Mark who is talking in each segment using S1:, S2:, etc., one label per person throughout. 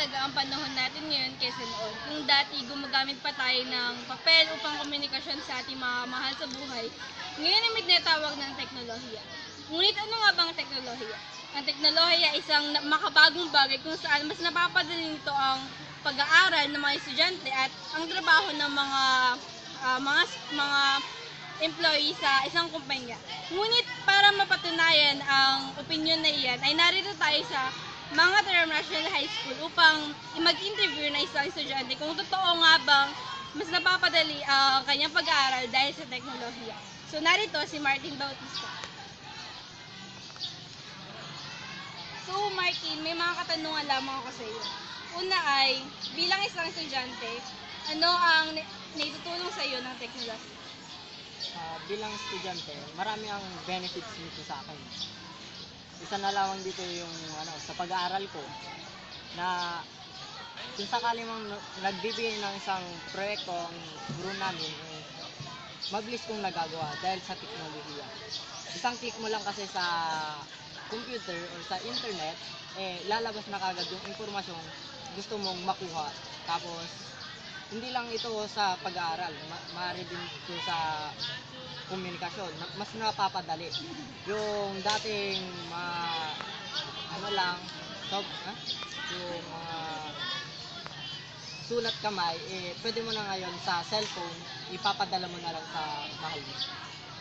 S1: talaga ang panahon natin ngayon kaysa noon. Kung dati gumagamit pa tayo ng papel upang komunikasyon sa ating mga mahal sa buhay, ngayon ay may tinatawag ng teknolohiya. Ngunit ano nga bang teknolohiya? Ang teknolohiya ay isang makabagong bagay kung saan mas napapadali nito ang pag-aaral ng mga estudyante at ang trabaho ng mga employee sa isang kumpanya. Ngunit para mapatunayan ang opinyon na iyan, ay narito tayo sa mga National High School upang mag-interview na isang estudyante kung totoo nga bang mas napapadali ang kanyang pag-aaral dahil sa teknolohiya. So narito si Martin Bautista. So Martin, may mga katanungan lamang ako sa iyo. Una ay, bilang isang estudyante, ano ang naitutulong sa iyo ng teknolohiya?
S2: Bilang estudyante, marami ang benefits nito sa akin. Isa na lang dito yung sa pag-aaral ko na kung sakali mang nagbibigay ng isang proyekto ang guro namin, mabilis kong nagagawa dahil sa teknolohiya. Isang click mo lang kasi sa computer or sa internet, lalabas na kagad yung impormasyon gusto mong makuha. Tapos, hindi lang ito sa pag-aaral, maaari din ito sa komunikasyon. Mas napapadali. Yung dating yung sulat kamay, pwede mo na ngayon sa cellphone, ipapadala mo na lang sa mahal mo.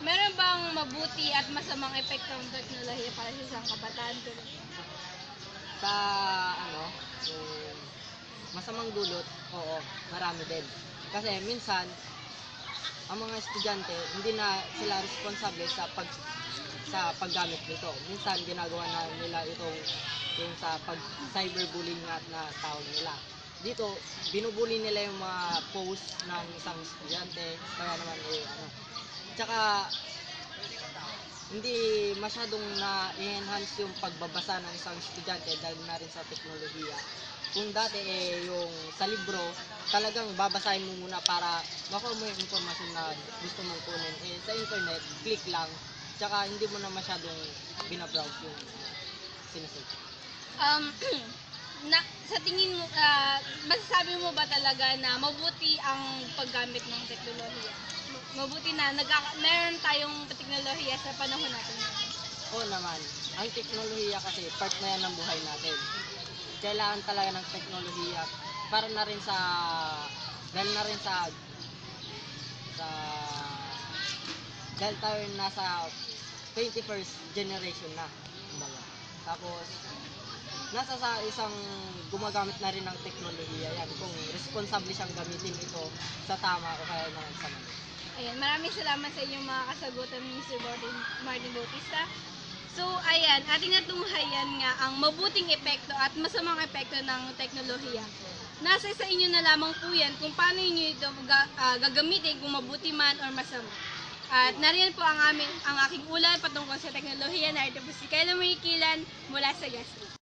S1: Meron bang mabuti at masamang epekto ng teknolohiya para sa isang kabataan?
S2: Sa yung masamang dulot, oo, marami din. Kasi minsan, ang mga estudyante, hindi na sila responsable sa paggamit nito. Minsan, ginagawa na nila yung sa cyberbullying na tawag nila. Dito, binubully nila yung mga post ng isang estudyante, kaya naman Tsaka, hindi masyadong na-enhance yung pagbabasa ng isang estudyante dahil na rin sa teknolohiya. Kung dati yung sa libro, talagang babasahin mo muna para makuha mo yung informasyon na gusto mong kunin. Sa internet, click lang, tsaka hindi mo na masyadong binabrowse yung sinusearch.
S1: Sa tingin mo, masasabi mo ba talaga na mabuti ang paggamit ng teknolohiya? Mabuti na meron tayong teknolohiya sa panahon natin.
S2: Oo naman. Ang teknolohiya kasi part na yan ng buhay natin. Kailangan talaga ng teknolohiya para na rin dahil tayo nasa 21st generation na. Tapos nasa sa isang gumagamit na rin ng teknolohiya yan kung responsable siyang gamitin ito sa tama o kaya naman sa mali.
S1: Ayan, maraming salamat sa inyong mga kasagutan, Mr. Martin Bautista. So, ayan, ating natunghayan nga ang mabuting epekto at masamang epekto ng teknolohiya. Nasa sa inyo na lamang po yan kung paano inyo ito gagamitin, kung mabuti man or masama. At nariyan po ang aking ulat patungkol sa teknolohiya. Narito po si Kayla Marikilan mula sa Gasly.